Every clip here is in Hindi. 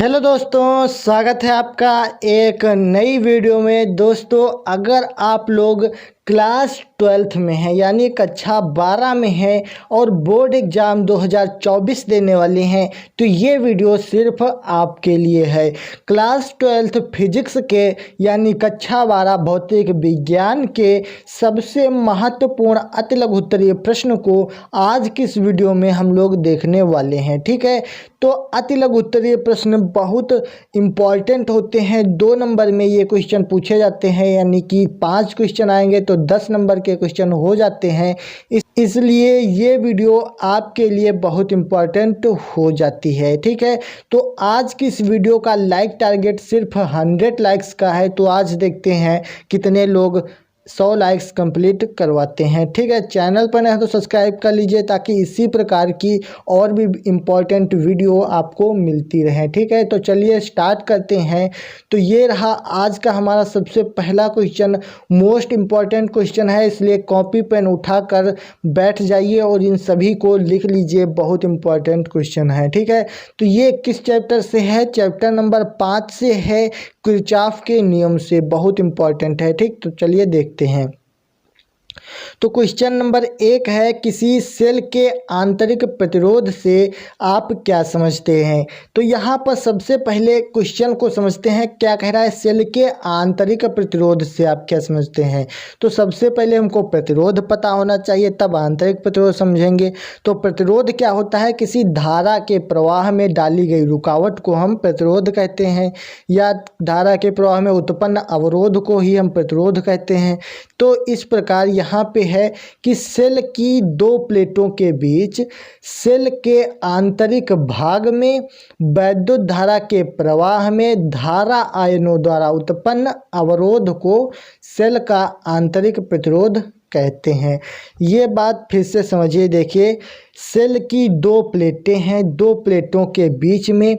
हेलो दोस्तों, स्वागत है आपका एक नई वीडियो में। दोस्तों, अगर आप लोग क्लास 12th में हैं यानी कक्षा 12 में हैं और बोर्ड एग्ज़ाम 2024 देने वाले हैं तो ये वीडियो सिर्फ आपके लिए है। क्लास 12th फिजिक्स के यानी कक्षा 12 भौतिक विज्ञान के सबसे महत्वपूर्ण अति लघु उत्तरीय प्रश्न को आज की इस वीडियो में हम लोग देखने वाले हैं। ठीक है, तो अति लघु उत्तरीय प्रश्न बहुत इम्पॉर्टेंट होते हैं। 2 नंबर में ये क्वेश्चन पूछे जाते हैं, यानी कि 5 क्वेश्चन आएंगे तो 10 नंबर के क्वेश्चन हो जाते हैं। इसलिए ये वीडियो आपके लिए बहुत इम्पॉर्टेंट हो जाती है। ठीक है, तो आज की इस वीडियो का लाइक टारगेट सिर्फ 100 लाइक्स का है। तो आज देखते हैं कितने लोग 100 लाइक्स कंप्लीट करवाते हैं। ठीक है, चैनल पर नए हैं तो सब्सक्राइब कर लीजिए ताकि इसी प्रकार की और भी इम्पॉर्टेंट वीडियो आपको मिलती रहे। ठीक है, तो चलिए स्टार्ट करते हैं। तो ये रहा आज का हमारा सबसे पहला क्वेश्चन, मोस्ट इम्पॉर्टेंट क्वेश्चन है, इसलिए कॉपी पेन उठाकर बैठ जाइए और इन सभी को लिख लीजिए। बहुत इम्पॉर्टेंट क्वेश्चन है। ठीक है, तो ये किस चैप्टर से है? चैप्टर नंबर 5 से है, किरचॉफ के नियम से। बहुत इम्पॉर्टेंट है। ठीक, तो चलिए देखते हैं। तो क्वेश्चन नंबर 1 है, किसी सेल के आंतरिक प्रतिरोध से आप क्या समझते हैं? तो यहाँ पर सबसे पहले क्वेश्चन को समझते हैं। क्या कह रहा है? सेल के आंतरिक प्रतिरोध से आप क्या समझते हैं? तो सबसे पहले हमको प्रतिरोध पता होना चाहिए, तब आंतरिक प्रतिरोध समझेंगे। तो प्रतिरोध क्या होता है? किसी धारा के प्रवाह में डाली गई रुकावट को हम प्रतिरोध कहते हैं, या धारा के प्रवाह में उत्पन्न अवरोध को ही हम प्रतिरोध कहते हैं। तो इस प्रकार यहाँ पे है कि सेल की 2 प्लेटों के बीच सेल के आंतरिक भाग में वैद्युत धारा के प्रवाह में धारा आयनों द्वारा उत्पन्न अवरोध को सेल का आंतरिक प्रतिरोध कहते हैं। ये बात फिर से समझिए। देखिए, सेल की 2 प्लेटें हैं, 2 प्लेटों के बीच में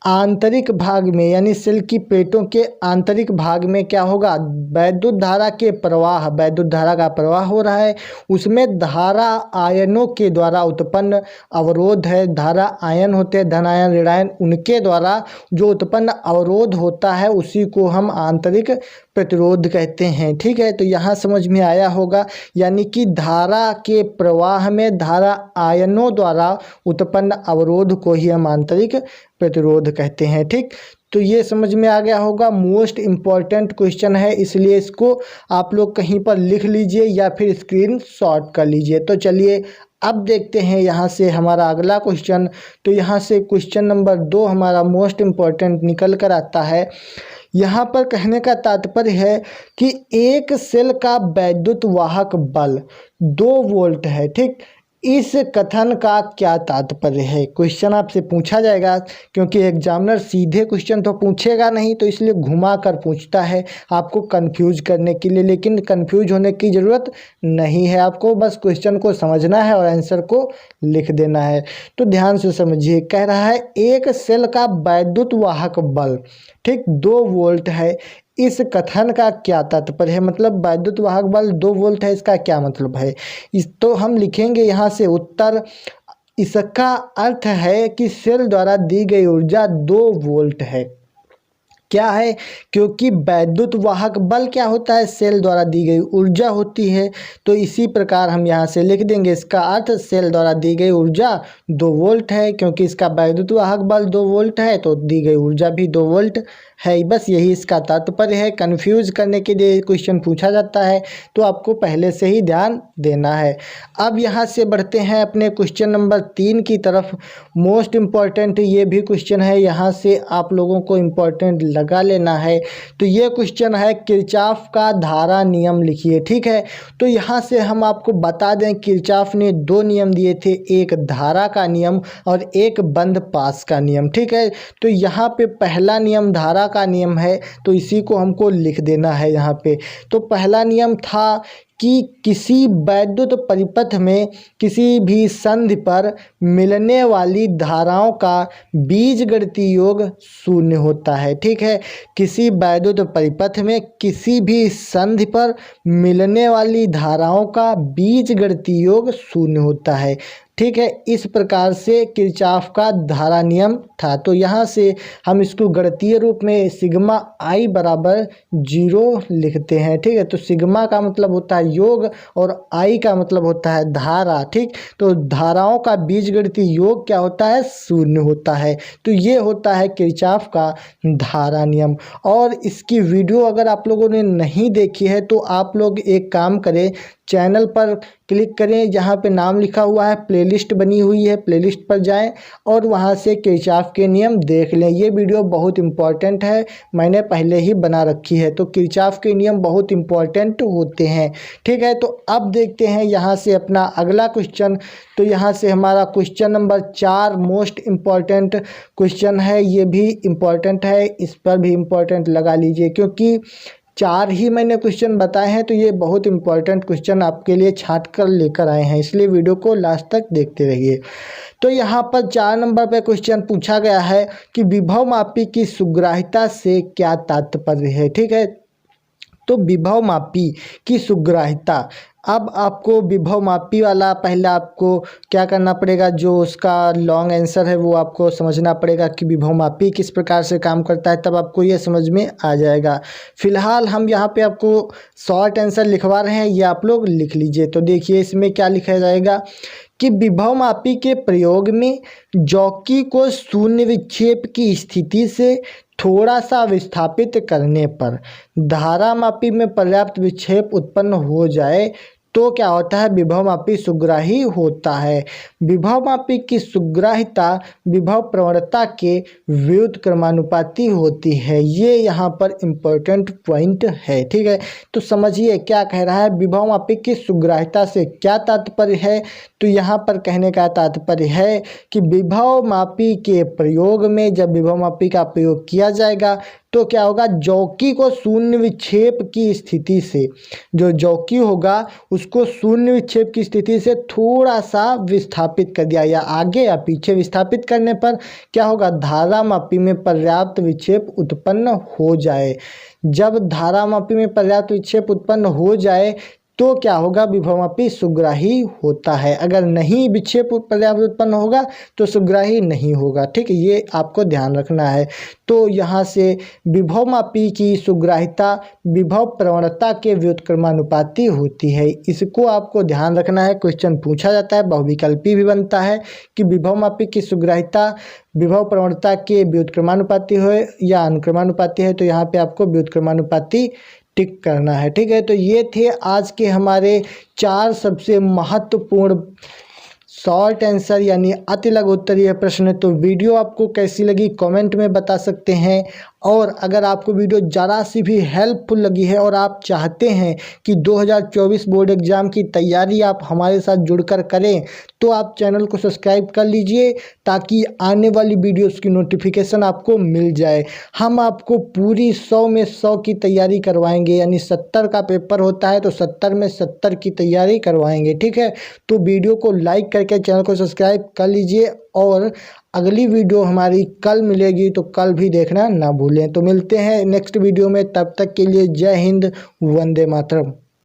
आंतरिक भाग में यानी सेल की प्लेटों के आंतरिक भाग में क्या होगा? वैद्युत धारा के प्रवाह, वैद्युत धारा का प्रवाह हो रहा है, उसमें धारा आयनों के द्वारा उत्पन्न अवरोध है। धारा आयन होते हैं, धन आयन ऋण आयन, उनके द्वारा जो उत्पन्न अवरोध होता है उसी को हम आंतरिक प्रतिरोध कहते हैं। ठीक है, तो यहाँ समझ में आया होगा, यानी कि धारा के प्रवाह में धारा आयनों द्वारा उत्पन्न अवरोध को ही हम आंतरिक प्रतिरोध कहते हैं। ठीक, तो ये समझ में आ गया होगा। मोस्ट इम्पॉर्टेंट क्वेश्चन है, इसलिए इसको आप लोग कहीं पर लिख लीजिए या फिर स्क्रीन शॉट कर लीजिए। तो चलिए अब देखते हैं यहाँ से हमारा अगला क्वेश्चन। तो यहाँ से क्वेश्चन नंबर 2 हमारा मोस्ट इम्पॉर्टेंट निकल कर आता है। यहाँ पर कहने का तात्पर्य है कि एक सेल का वैद्युत वाहक बल 2 वोल्ट है। ठीक, इस कथन का क्या तात्पर्य है? क्वेश्चन आपसे पूछा जाएगा, क्योंकि एग्जामिनर सीधे क्वेश्चन तो पूछेगा नहीं, तो इसलिए घुमा कर पूछता है आपको कंफ्यूज करने के लिए। लेकिन कंफ्यूज होने की ज़रूरत नहीं है, आपको बस क्वेश्चन को समझना है और आंसर को लिख देना है। तो ध्यान से समझिए। कह रहा है एक सेल का वैद्युत वाहक बल, ठीक, 2 वोल्ट है। इस कथन का क्या तात्पर्य है? मतलब वैद्युत वाहक बल 2 वोल्ट है, इसका क्या मतलब है? इस तो हम लिखेंगे यहाँ से उत्तर। इसका अर्थ है कि सेल द्वारा दी गई ऊर्जा 2 वोल्ट है। क्या है? क्योंकि वैद्युत वाहक बल क्या होता है? सेल द्वारा दी गई ऊर्जा होती है। तो इसी प्रकार हम यहाँ से लिख देंगे, इसका अर्थ सेल द्वारा दी गई ऊर्जा 2 वोल्ट है। क्योंकि इसका वैद्युत वाहक बल 2 वोल्ट है तो दी गई ऊर्जा भी 2 वोल्ट है। बस यही इसका तात्पर्य है। कंफ्यूज करने के लिए क्वेश्चन पूछा जाता है, तो आपको पहले से ही ध्यान देना है। अब यहाँ से बढ़ते हैं अपने क्वेश्चन नंबर 3 की तरफ। मोस्ट इम्पॉर्टेंट ये भी क्वेश्चन है, यहाँ से आप लोगों को इम्पॉर्टेंट लगा लेना है। तो ये क्वेश्चन है, किरचॉफ का धारा नियम लिखिए। ठीक है, तो यहाँ से हम आपको बता दें किरचॉफ ने 2 नियम दिए थे, एक धारा का नियम और एक बंद पास का नियम। ठीक है, तो यहाँ पे पहला नियम धारा का नियम है, तो इसी को हमको लिख देना है यहाँ पे। तो पहला नियम था कि किसी वैद्युत परिपथ में किसी भी संधि पर मिलने वाली धाराओं का बीजगणितीय योग 0 होता है। ठीक है, किसी वैद्युत परिपथ में किसी भी संधि पर मिलने वाली धाराओं का बीजगणितीय योग 0 होता है। ठीक है। इस प्रकार से किरचॉफ का धारा नियम था। तो यहाँ से हम इसको गणितीय रूप में सिग्मा आई बराबर 0 लिखते हैं। ठीक है, तो सिग्मा का मतलब होता है योग और आई का मतलब होता है धारा। ठीक, तो धाराओं का बीजगणितीय योग क्या होता है? 0 होता है। तो ये होता है किरचॉफ का धारा नियम। और इसकी वीडियो अगर आप लोगों ने नहीं देखी है तो आप लोग एक काम करें, चैनल पर क्लिक करें, जहाँ पे नाम लिखा हुआ है प्लेलिस्ट बनी हुई है, प्लेलिस्ट पर जाएं और वहाँ से किरचॉफ के नियम देख लें। ये वीडियो बहुत इंपॉर्टेंट है, मैंने पहले ही बना रखी है। तो किरचॉफ के नियम बहुत इंपॉर्टेंट होते हैं। ठीक है, तो अब देखते हैं यहाँ से अपना अगला क्वेश्चन। तो यहाँ से हमारा question number 4 most important question है। ये भी इम्पॉर्टेंट है, इस पर भी इम्पॉर्टेंट लगा लीजिए, क्योंकि 4 ही मैंने क्वेश्चन बताए हैं। तो ये बहुत इंपॉर्टेंट क्वेश्चन आपके लिए छांट कर लेकर आए हैं, इसलिए वीडियो को लास्ट तक देखते रहिए। तो यहाँ पर 4 नंबर पे क्वेश्चन पूछा गया है कि विभव मापी की सुग्राह्यता से क्या तात्पर्य है। ठीक है, तो विभव मापी की सुग्राह्यता, अब आपको विभव मापी वाला पहले आपको क्या करना पड़ेगा, जो उसका लॉन्ग आंसर है वो आपको समझना पड़ेगा कि विभव मापी किस प्रकार से काम करता है, तब आपको ये समझ में आ जाएगा। फिलहाल हम यहाँ पे आपको शॉर्ट आंसर लिखवा रहे हैं, ये आप लोग लिख लीजिए। तो देखिए इसमें क्या लिखा जाएगा कि विभव मापी के प्रयोग में जॉकी को शून्य विक्षेप की स्थिति से थोड़ा सा विस्थापित करने पर धारा मापी में पर्याप्त विक्षेप उत्पन्न हो जाए तो क्या होता है? विभव मापी सुग्राही होता है। विभव मापी की सुग्राह्यता विभव प्रवणता के व्युत्क्रमानुपाती होती है। ये यहाँ पर इम्पोर्टेंट पॉइंट है। ठीक है, तो समझिए क्या कह रहा है, विभव मापी की सुग्राह्यता से क्या तात्पर्य है। तो यहाँ पर कहने का तात्पर्य है कि विभव मापी के प्रयोग में जब विभव मापी का प्रयोग किया जाएगा तो क्या होगा, जॉकी को शून्य विक्षेप की स्थिति से, जो जॉकी होगा उसको शून्य विक्षेप की स्थिति से थोड़ा सा विस्थापित कर दिया या आगे या पीछे विस्थापित करने पर क्या होगा, धारा मापी में पर्याप्त विक्षेप उत्पन्न हो जाए। जब धारा मापी में पर्याप्त विक्षेप उत्पन्न हो जाए तो क्या होगा, विभव मापी सुग्राही होता है। अगर नहीं विक्षेप पर्याप्त उत्पन्न होगा तो सुग्राही नहीं होगा। ठीक है, ये आपको ध्यान रखना है। तो यहाँ से विभव मापी की सुग्राह्यता विभव प्रवणता के व्युत्क्रमानुपाती होती है, इसको आपको ध्यान रखना है। क्वेश्चन पूछा जाता है, बहुविकल्पी भी बनता है कि विभव मापी की सुग्राह्यता विभव प्रवणता के व्युत्क्रमानुपाती हो या अनुक्रमानुपाती है। तो यहाँ पे आपको व्युत्क्रमानुपाती टिक करना है। ठीक है, तो ये थे आज के हमारे 4 सबसे महत्वपूर्ण शॉर्ट आंसर यानी अति लघु उत्तरीय प्रश्न। तो वीडियो आपको कैसी लगी कमेंट में बता सकते हैं। और अगर आपको वीडियो ज़रा सी भी हेल्पफुल लगी है और आप चाहते हैं कि 2024 बोर्ड एग्ज़ाम की तैयारी आप हमारे साथ जुड़कर करें तो आप चैनल को सब्सक्राइब कर लीजिए ताकि आने वाली वीडियोस की नोटिफिकेशन आपको मिल जाए। हम आपको पूरी 100 में 100 की तैयारी करवाएंगे, यानी 70 का पेपर होता है तो 70 में 70 की तैयारी करवाएंगे। ठीक है, तो वीडियो को लाइक करके चैनल को सब्सक्राइब कर लीजिए और अगली वीडियो हमारी कल मिलेगी, तो कल भी देखना ना भूलें। तो मिलते हैं नेक्स्ट वीडियो में, तब तक के लिए जय हिंद, वंदे मातरम।